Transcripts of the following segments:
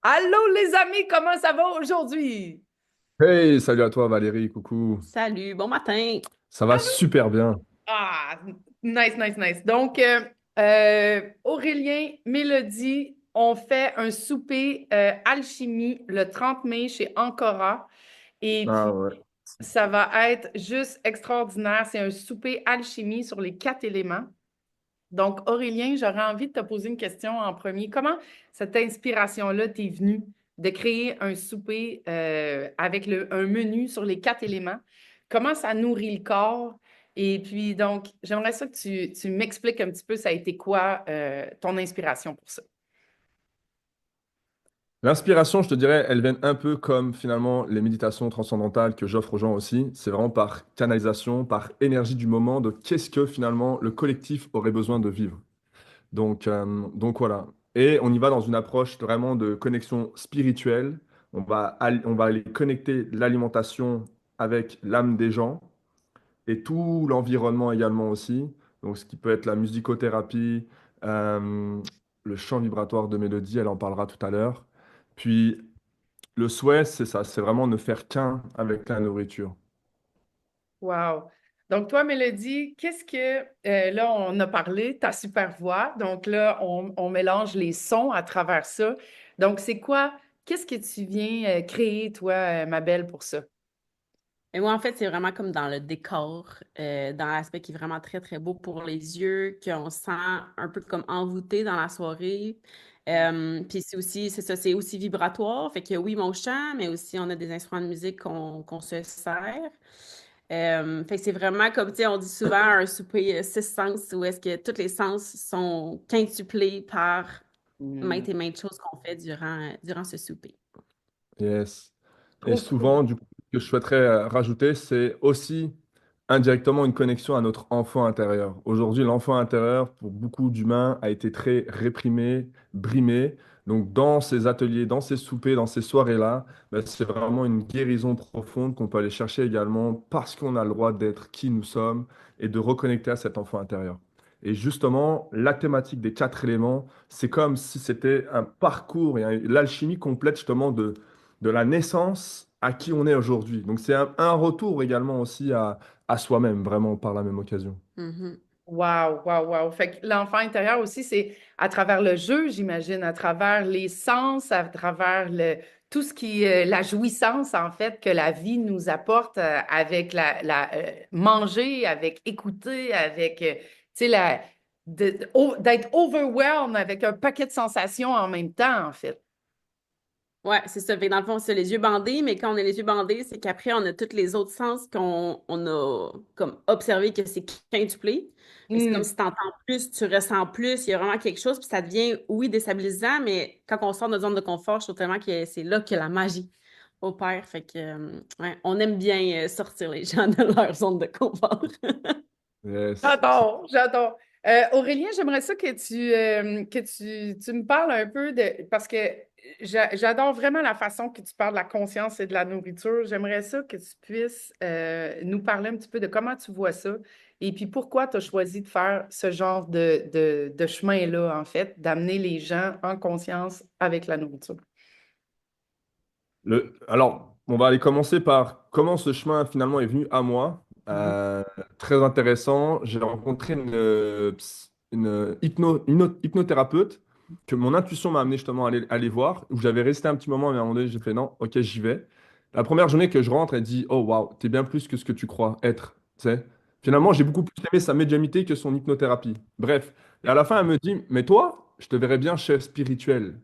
Allô les amis, comment ça va aujourd'hui? Hey, salut à toi Valérie, coucou. Salut, bon matin. Ça va super bien. Ah, nice, nice, nice. Donc, Aurélien, Mélodie, on fait un souper alchimie le 30 mai chez Ancora. Et Ah puis, ouais. ça va être juste extraordinaire. C'est un souper alchimie sur les 4 éléments. Donc, Aurélien, j'aurais envie de te poser une question en premier. Comment cette inspiration-là t'est venue de créer un souper avec un menu sur les 4 éléments? Comment ça nourrit le corps? Et puis, donc, j'aimerais ça que tu m'expliques un petit peu, ça a été quoi ton inspiration pour ça? L'inspiration, je te dirais, elle vient un peu comme finalement les méditations transcendantales que j'offre aux gens aussi. C'est vraiment par canalisation, par énergie du moment de qu'est-ce que finalement le collectif aurait besoin de vivre. Donc voilà. Et on y va dans une approche vraiment de connexion spirituelle. On va aller connecter l'alimentation avec l'âme des gens et tout l'environnement également aussi. Donc, ce qui peut être la musicothérapie, euh, le chant vibratoire de mélodie, elle en parlera tout à l'heure. Puis, le souhait, c'est ça, c'est vraiment ne faire qu'un avec la nourriture. Wow. Donc, toi, Mélodie, qu'est-ce que, là, on a parlé, ta super voix. Donc, là, on mélange les sons à travers ça. Donc, c'est quoi, qu'est-ce que tu viens créer, toi, ma belle, pour ça? Et moi, en fait, c'est vraiment comme dans le décor, dans l'aspect qui est vraiment très, très beau pour les yeux, qu'on sent un peu comme envoûté dans la soirée. Puis c'est ça, c'est aussi vibratoire. Fait que oui, mon chant, mais aussi on a des instruments de musique qu'on se sert. Fait que c'est vraiment comme, tu sais, on dit souvent un souper six sens, où est-ce que tous les sens sont quintuplés par Hmm. maintes et maintes choses qu'on fait durant ce souper. Yes. Et Trop cool. souvent, du coup, ce que je souhaiterais rajouter, c'est aussi indirectement une connexion à notre enfant intérieur. Aujourd'hui, l'enfant intérieur, pour beaucoup d'humains, a été très réprimé, brimé. Donc, dans ces ateliers, dans ces soupers, dans ces soirées-là, ben, c'est vraiment une guérison profonde qu'on peut aller chercher également parce qu'on a le droit d'être qui nous sommes et de reconnecter à cet enfant intérieur. Et justement, la thématique des 4 éléments, c'est comme si c'était un parcours et l'alchimie complète justement de la naissance à qui on est aujourd'hui. Donc c'est un retour également aussi à soi-même, vraiment par la même occasion. Mhm. Wow, wow, wow. Fait que l'enfant intérieur aussi, c'est à travers le jeu, j'imagine, à travers les sens, à travers tout ce qui, la jouissance, en fait, que la vie nous apporte avec manger, avec écouter, avec, tu sais, d'être overwhelmed avec un paquet de sensations en même temps, en fait. Ouais, c'est ça. Fait que dans le fond, c'est les yeux bandés, mais quand on a les yeux bandés, c'est qu'après, on a tous les autres sens qu'on a comme observé que c'est quintuplé. Fait que c'est comme Hmm. si tu entends plus, tu ressens plus, il y a vraiment quelque chose, puis ça devient, oui, déstabilisant, mais quand on sort de notre zone de confort, je trouve tellement que c'est là que la magie opère. Fait que, ouais, on aime bien sortir les gens de leur zone de confort. Yes. J'adore, j'adore. Aurélien, j'aimerais ça que tu me parles un peu parce que j'adore vraiment la façon que tu parles de la conscience et de la nourriture. J'aimerais ça que tu puisses nous parler un petit peu de comment tu vois ça et puis pourquoi tu as choisi de faire ce genre de chemin-là, en fait, d'amener les gens en conscience avec la nourriture. Alors, on va aller commencer par comment ce chemin finalement est venu à moi. Mhm. Très intéressant. J'ai rencontré une hypnothérapeute que mon intuition m'a amené justement à aller voir, où j'avais resté un petit moment, mais à un moment donné, j'ai fait non, ok, j'y vais. La première journée que je rentre, elle dit, oh waouh, t'es bien plus que ce que tu crois être. Tu sais. Finalement, j'ai beaucoup plus aimé sa médiumnité que son hypnothérapie. Bref. Et à la fin, elle me dit, mais toi, je te verrais bien chef spirituel.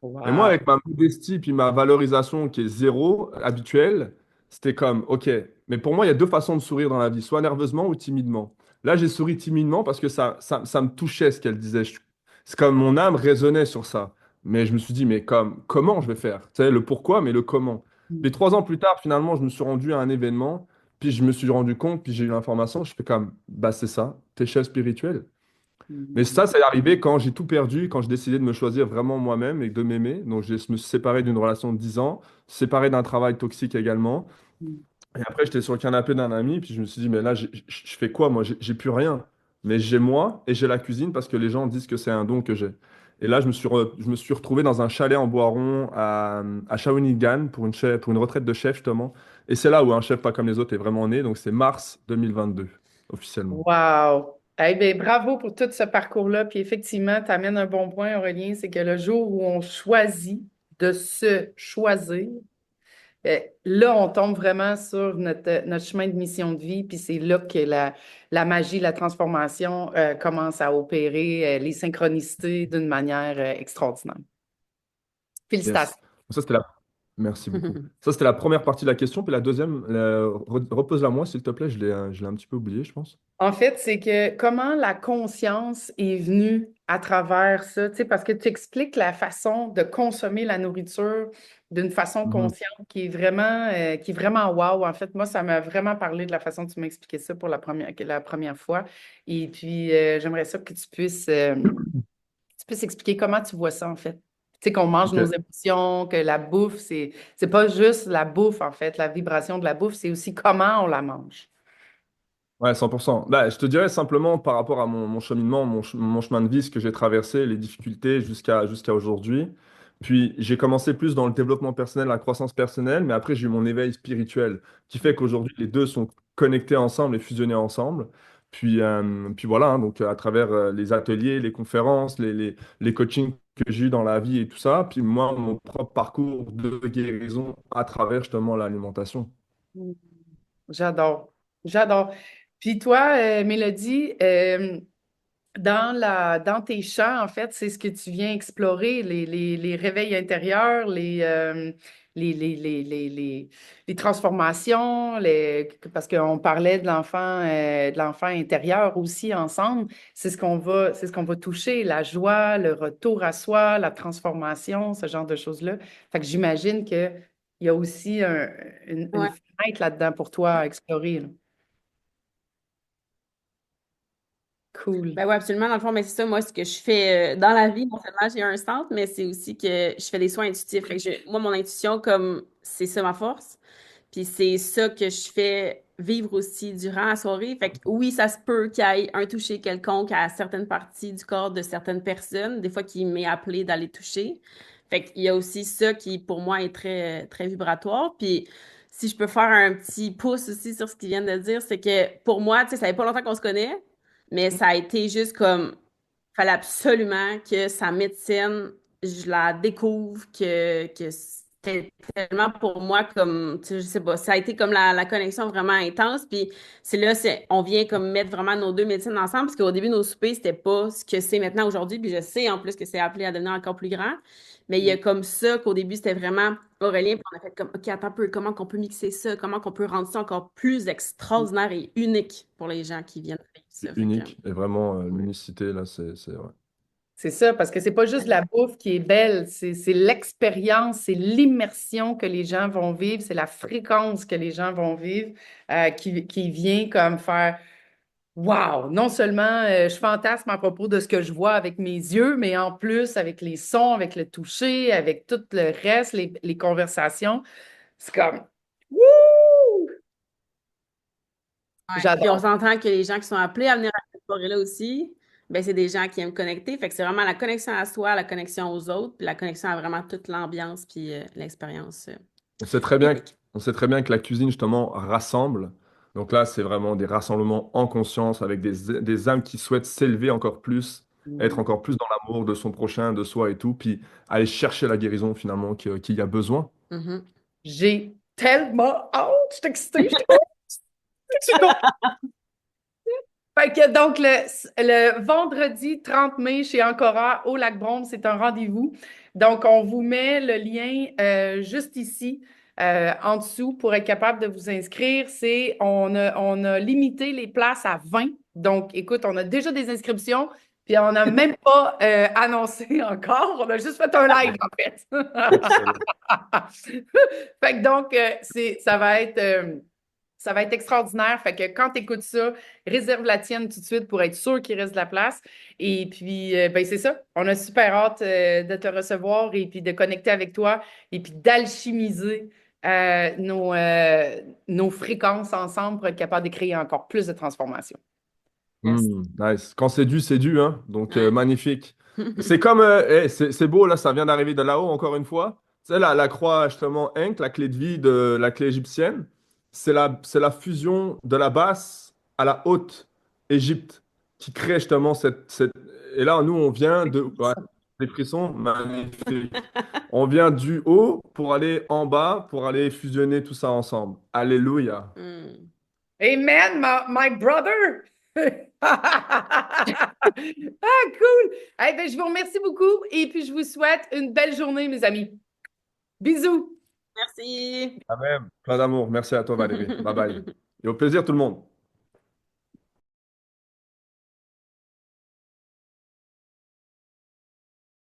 Et moi, Wow. avec ma modestie puis ma valorisation qui est zéro, habituelle, c'était comme, OK, mais pour moi, il y a deux façons de sourire dans la vie, soit nerveusement ou timidement. Là, j'ai souri timidement parce que ça me touchait ce qu'elle disait. C'est comme mon âme résonnait sur ça. Mais je me suis dit, mais comment je vais faire? Tu sais, le pourquoi, mais le comment. Puis 3 ans plus tard, finalement, je me suis rendu à un événement, puis je me suis rendu compte, puis j'ai eu l'information, je fais comme, bah c'est ça, t'es chef spirituel. Mais Mhm. ça, c'est arrivé quand j'ai tout perdu, quand j'ai décidé de me choisir vraiment moi-même et de m'aimer. Donc, je me suis séparé d'une relation de 10 ans, séparé d'un travail toxique également. Et après, j'étais sur le canapé d'un ami, puis je me suis dit, mais là, je fais quoi, moi? J'ai plus rien. Mais j'ai moi et j'ai la cuisine parce que les gens disent que c'est un don que j'ai. Et là, je me suis retrouvé dans un chalet en Boiron à Shawinigan pour une retraite de chef, justement. Et c'est là où un chef pas comme les autres est vraiment né. Donc, c'est mars 2022, officiellement. Wow! Eh bien, bravo pour tout ce parcours-là. Puis effectivement, tu amènes un bon point, Aurélien, c'est que le jour où on choisit de se choisir, là, on tombe vraiment sur notre chemin de mission de vie, puis c'est là que la magie, la transformation commence à opérer, les synchronicités d'une manière extraordinaire. Yes. Félicitations. Ça, c'était la... Merci beaucoup. Ça, c'était la première partie de la question. Puis la deuxième, repose-la moi, s'il te plaît. Je l'ai un petit peu oublié, je pense. En fait, c'est que comment la conscience est venue à travers ça, tu sais, parce que tu expliques la façon de consommer la nourriture d'une façon Mhm. consciente qui est vraiment wow. En fait, moi, ça m'a vraiment parlé de la façon dont tu m'as expliqué ça pour la première fois. Et puis, j'aimerais ça que tu puisses expliquer comment tu vois ça, en fait. Tu sais, qu'on mange nos Ok. émotions, que la bouffe, c'est pas juste la bouffe, en fait, la vibration de la bouffe, c'est aussi comment on la mange. Ouais, 100%. Bah, je te dirais simplement par rapport à mon cheminement, mon chemin de vie, ce que j'ai traversé, les difficultés jusqu'à aujourd'hui. Puis j'ai commencé plus dans le développement personnel, la croissance personnelle, mais après j'ai eu mon éveil spirituel, qui fait qu'aujourd'hui les deux sont connectés ensemble et fusionnés ensemble. Puis voilà, hein, donc à travers les ateliers, les conférences, les coachings que j'ai eu dans la vie et tout ça, puis moi, mon propre parcours de guérison à travers justement l'alimentation. J'adore, j'adore. Puis toi, Mélodie, dans tes chants, en fait, c'est ce que tu viens explorer, les réveils intérieurs, les transformations, parce qu'on parlait de l'enfant intérieur aussi ensemble. C'est ce qu'on va toucher, la joie, le retour à soi, la transformation, ce genre de choses-là. Fait que j'imagine qu'il y a aussi une Ouais. fenêtre là-dedans pour toi à explorer, là. Cool. Ben oui, absolument. Dans le fond, mais c'est ça, moi, ce que je fais dans la vie, non seulement j'ai un centre, mais c'est aussi que je fais des soins intuitifs. Fait que moi, mon intuition, comme c'est ça ma force, puis c'est ça que je fais vivre aussi durant la soirée. Fait que oui, ça se peut qu'il y ait un toucher quelconque à certaines parties du corps de certaines personnes, des fois qui m'est appelé d'aller toucher. Fait qu'il y a aussi ça qui, pour moi, est très, très vibratoire. Puis si je peux faire un petit pouce aussi sur ce qu'ils viennent de dire, c'est que pour moi, tu sais, ça fait pas longtemps qu'on se connaît, mais ça a été juste comme, fallait absolument que sa médecine, je la découvre, que c'était tellement pour moi comme, tu sais, je sais pas, ça a été comme la connexion vraiment intense. Puis c'est là, on vient comme mettre vraiment nos deux médecines ensemble, parce qu'au début, nos soupers, c'était pas ce que c'est maintenant aujourd'hui. Puis je sais en plus que c'est appelé à devenir encore plus grand. Mais il y a comme ça qu'au début, c'était vraiment Aurélien, puis on a fait comme, OK, attends un peu, comment qu'on peut mixer ça, comment qu'on peut rendre ça encore plus extraordinaire et unique pour les gens qui viennent vivre C'est ça. Fait que, unique et vraiment ouais. l'unicité là, ouais. C'est ça, parce que c'est pas juste la bouffe qui est belle, c'est l'expérience, c'est l'immersion que les gens vont vivre, c'est la fréquence que les gens vont vivre qui vient comme faire wow! Non seulement je fantasme à propos de ce que je vois avec mes yeux, mais en plus avec les sons, avec le toucher, avec tout le reste, les conversations. C'est comme wouh! Ouais. Puis on J'adore. s'entend que les gens qui sont appelés à venir à cette soirée-là aussi, ben c'est des gens qui aiment connecter. Fait que c'est vraiment la connexion à soi, la connexion aux autres, puis la connexion à vraiment toute l'ambiance puis l'expérience On sait très bien, unique. on sait très bien que la cuisine, justement, rassemble. Donc là, c'est vraiment des rassemblements en conscience avec des âmes qui souhaitent s'élever encore plus, être encore plus dans l'amour de son prochain, de soi et tout, puis aller chercher la guérison, finalement, qu'il y a besoin. Mhm. J'ai tellement hâte, je suis excitée, je suis trop excitée. Fait que donc, le vendredi 30 mai chez Ancora au Lac Brome, c'est un rendez-vous. Donc, on vous met le lien juste ici, en dessous, pour être capable de vous inscrire. On a limité les places à 20. Donc, écoute, on a déjà des inscriptions, puis on n'a même pas annoncé encore. On a juste fait un live, en fait. Excellent. Fait que donc, ça va être extraordinaire. Fait que quand tu écoutes ça, réserve la tienne tout de suite pour être sûr qu'il reste de la place. Et puis, ben c'est ça. On a super hâte de te recevoir et puis de connecter avec toi et puis d'alchimiser nos fréquences ensemble pour être capable de créer encore plus de transformation. Yes. Nice. Quand c'est dû, hein. Donc, Ouais. magnifique. C'est comme, c'est beau, là, ça vient d'arriver de là-haut, encore une fois. Tu sais, la croix, justement, Ankh, la clé de vie de la clé égyptienne, c'est la fusion de la basse à la haute Égypte qui crée justement Et là, nous, on vient de... Ouais, des frissons, magnifique. On vient du haut pour aller en bas, pour aller fusionner tout ça ensemble. Alléluia. Hmm. Amen, my brother! Ah, cool! Eh ben, je vous remercie beaucoup et puis je vous souhaite une belle journée, mes amis. Bisous! Merci. Amen. Plein d'amour. Merci à toi, Valérie. Bye bye. Et au plaisir, tout le monde.